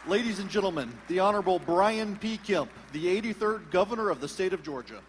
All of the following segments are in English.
Ladies and gentlemen, the Honorable Brian P. Kemp, the 83rd Governor of the State of Georgia.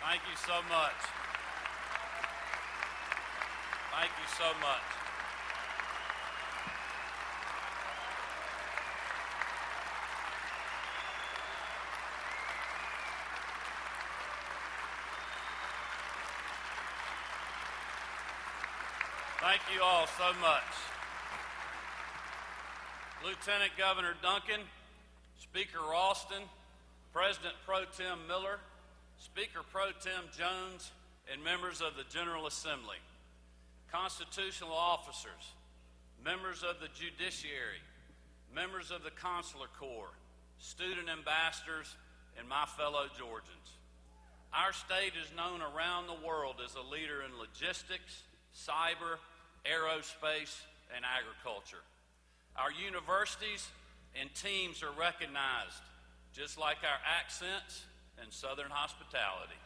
Thank you so much. Thank you so much. Thank you all so much. Lieutenant Governor Duncan, Speaker Ralston, President Pro Tem Miller, Speaker Pro Tem Jones, and members of the General Assembly, constitutional officers, members of the judiciary, members of the consular corps, student ambassadors, and my fellow Georgians. Our state is known around the world as a leader in logistics, cyber, aerospace, and agriculture. Our universities and teams are recognized, just like our accents and Southern hospitality.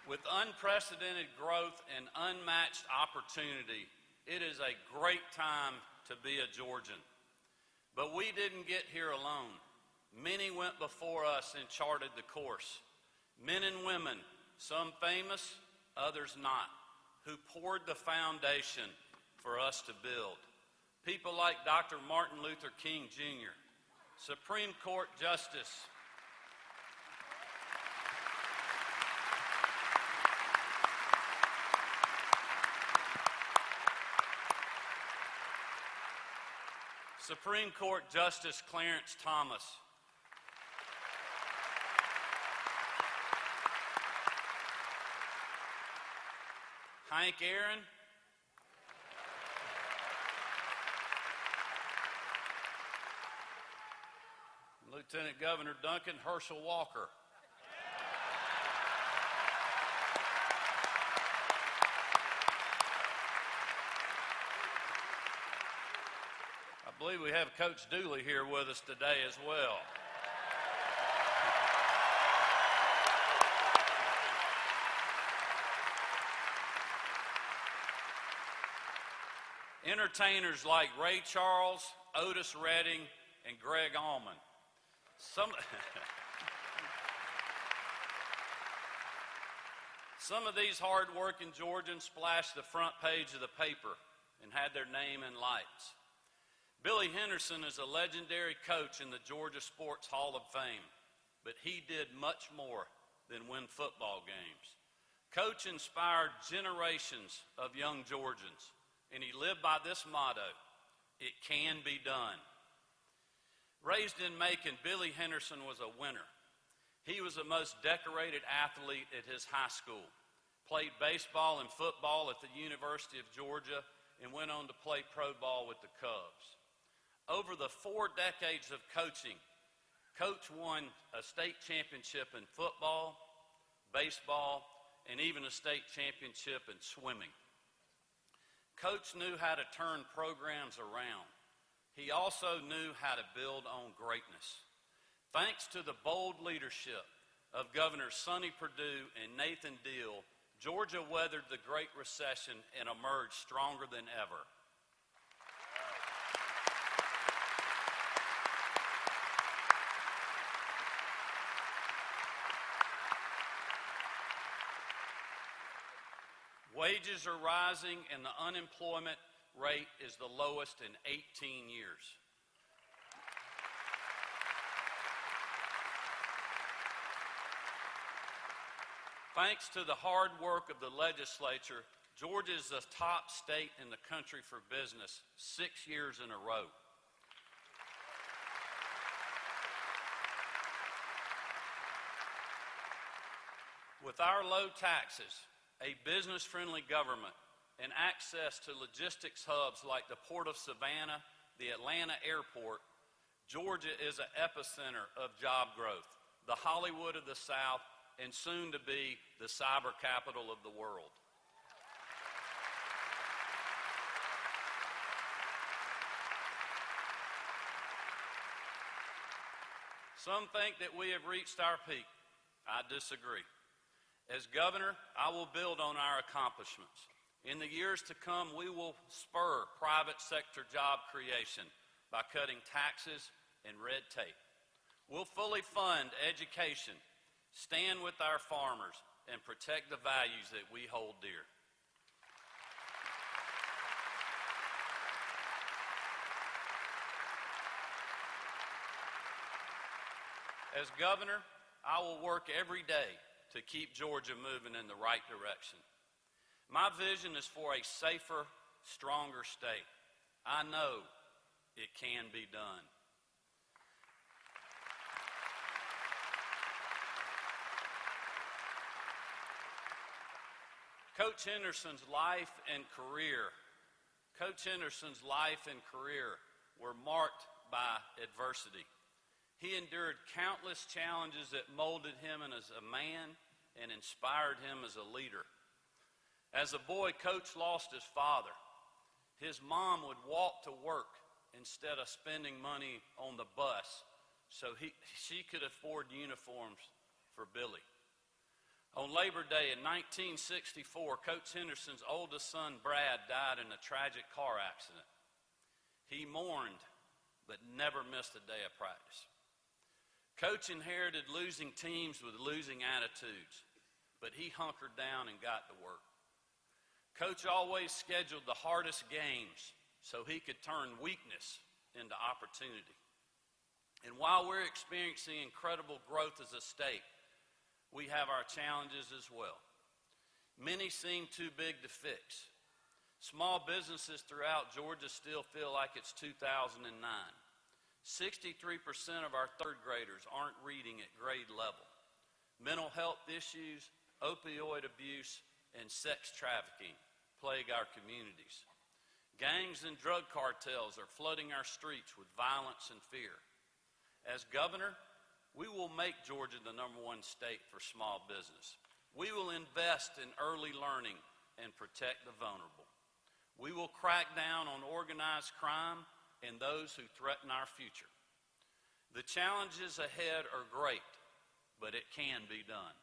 With unprecedented growth and unmatched opportunity, it is a great time to be a Georgian. But we didn't get here alone. Many went before us and charted the course. Men and women, some famous, others not, who poured the foundation for us to build. People like Dr. Martin Luther King Jr., Supreme Court Justice Supreme Court Justice Clarence Thomas, Hank Aaron, Lieutenant Governor Duncan Herschel Walker, I believe we have Coach Dooley here with us today as well. Entertainers like Ray Charles, Otis Redding, and Greg Allman. Some of these hard-working Georgians splashed the front page of the paper and had their name in lights. Billy Henderson is a legendary coach in the Georgia Sports Hall of Fame, but he did much more than win football games. Coach inspired generations of young Georgians, and he lived by this motto: it can be done. Raised in Macon, Billy Henderson was a winner. He was the most decorated athlete at his high school, played baseball and football at the University of Georgia, and went on to play pro ball with the Cubs. Over the 4 decades of coaching, Coach won a state championship in football, baseball, and even a state championship in swimming. Coach knew how to turn programs around. He also knew how to build on greatness. Thanks to the bold leadership of Governor Sonny Perdue and Nathan Deal, Georgia weathered the Great Recession and emerged stronger than ever. Wages are rising and the unemployment rate is the lowest in 18 years. Thanks to the hard work of the legislature, Georgia is the top state in the country for business 6 years in a row. With our low taxes, a business-friendly government, and access to logistics hubs like the Port of Savannah, the Atlanta Airport, Georgia is an epicenter of job growth, the Hollywood of the South, and soon to be the cyber capital of the world. Some think that we have reached our peak. I disagree. As governor, I will build on our accomplishments. In the years to come, we will spur private sector job creation by cutting taxes and red tape. We'll fully fund education, stand with our farmers, and protect the values that we hold dear. As governor, I will work every day to keep Georgia moving in the right direction. My vision is for a safer, stronger state. I know it can be done. Coach Henderson's life and career were marked by adversity. He endured countless challenges that molded him as a man and inspired him as a leader. As a boy, Coach lost his father. His mom would walk to work instead of spending money on the bus so she could afford uniforms for Billy. On Labor Day in 1964, Coach Henderson's oldest son, Brad, died in a tragic car accident. He mourned, but never missed a day of practice. Coach inherited losing teams with losing attitudes, but he hunkered down and got to work. Coach always scheduled the hardest games so he could turn weakness into opportunity. And while we're experiencing incredible growth as a state, we have our challenges as well. Many seem too big to fix. Small businesses throughout Georgia still feel like it's 2009. 63% of our third graders aren't reading at grade level. Mental health issues, opioid abuse, and sex trafficking plague our communities. Gangs and drug cartels are flooding our streets with violence and fear. As governor, we will make Georgia the #1 state for small business. We will invest in early learning and protect the vulnerable. We will crack down on organized crime and those who threaten our future. The challenges ahead are great, but it can be done.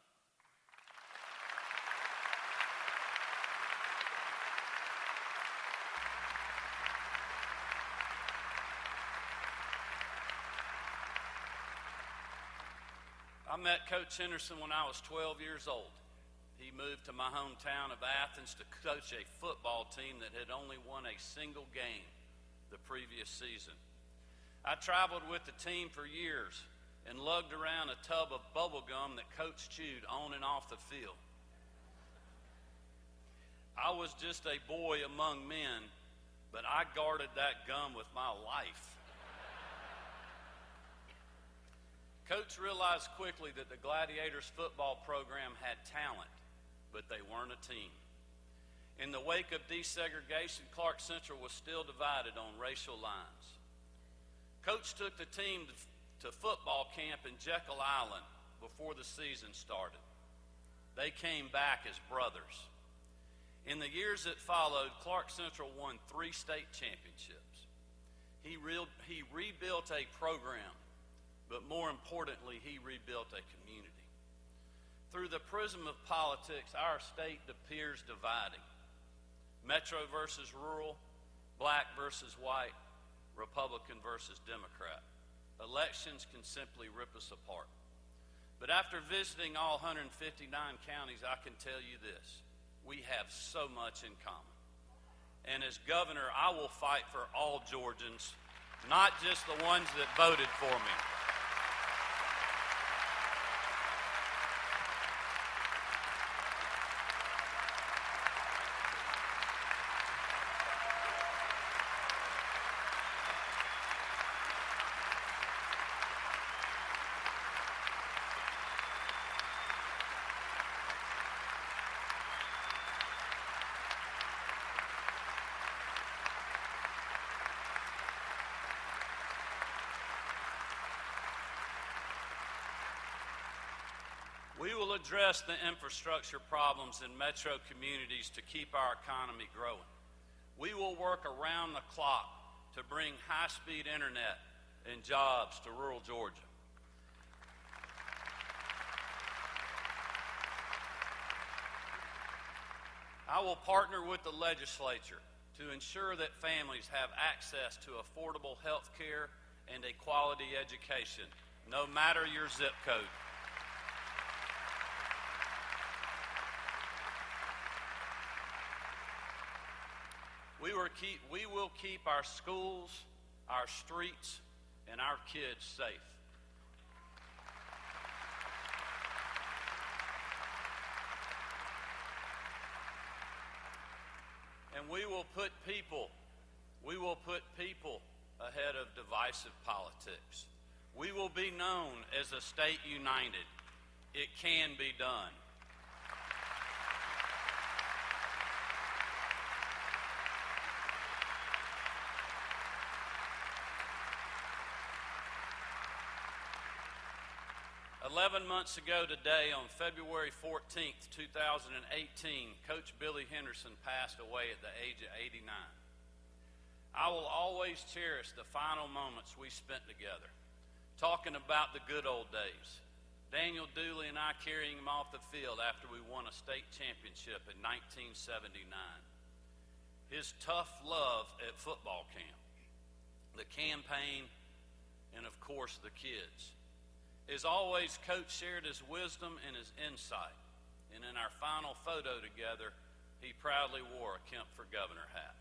I met Coach Henderson when I was 12 years old. He moved to my hometown of Athens to coach a football team that had only won a single game the previous season. I traveled with the team for years and lugged around a tub of bubble gum that Coach chewed on and off the field. I was just a boy among men, but I guarded that gum with my life. Coach realized quickly that the Gladiators football program had talent, but they weren't a team. In the wake of desegregation, Clark Central was still divided on racial lines. Coach took the team to football camp in Jekyll Island before the season started. They came back as brothers. In the years that followed, Clark Central won 3 state championships. He rebuilt a program, but more importantly, he rebuilt a community. Through the prism of politics, our state appears dividing. Metro versus rural, black versus white, Republican versus Democrat. Elections can simply rip us apart. But after visiting all 159 counties, I can tell you this: we have so much in common. And as governor, I will fight for all Georgians, not just the ones that voted for me. We will address the infrastructure problems in metro communities to keep our economy growing. We will work around the clock to bring high-speed internet and jobs to rural Georgia. I will partner with the legislature to ensure that families have access to affordable health care and a quality education, no matter your zip code. We will keep our schools, our streets, and our kids safe. And we will put people ahead of divisive politics. We will be known as a state united. It can be done. "11 months ago today, on February 14th, 2018, Coach Billy Henderson passed away at the age of 89. I will always cherish the final moments we spent together, talking about the good old days. Daniel Dooley and I carrying him off the field after we won a state championship in 1979. His tough love at football camp, the campaign, and of course the kids. As always, Coach shared his wisdom and his insight, and in our final photo together, he proudly wore a Kemp for Governor hat.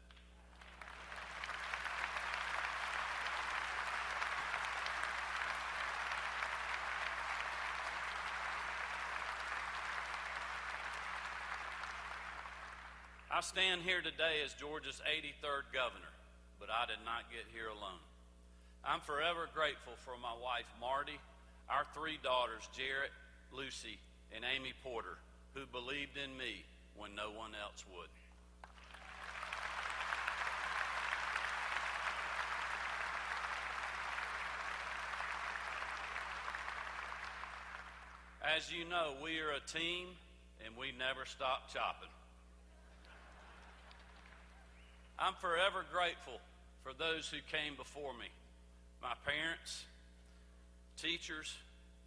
I stand here today as Georgia's 83rd governor, but I did not get here alone. I'm forever grateful for my wife, Marty, our 3 daughters, Jarrett, Lucy, and Amy Porter, who believed in me when no one else would. As you know, we are a team, and we never stop chopping. I'm forever grateful for those who came before me, my parents, teachers,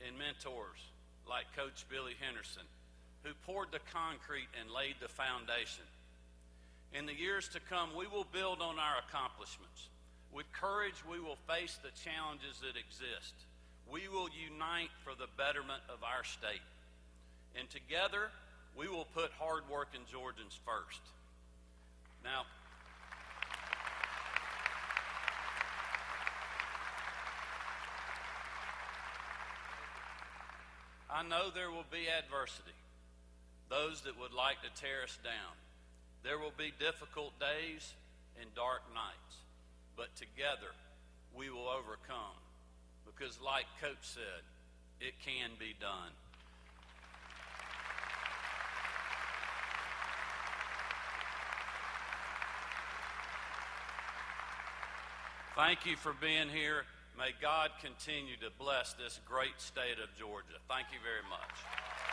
and mentors like Coach Billy Henderson, who poured the concrete and laid the foundation. In the years to come, we will build on our accomplishments. With courage, we will face the challenges that exist. We will unite for the betterment of our state. And together, we will put hard-working Georgians first. Now, I know there will be adversity, those that would like to tear us down. There will be difficult days and dark nights, but together we will overcome, because like Coach said, it can be done. Thank you for being here. May God continue to bless this great state of Georgia. Thank you very much.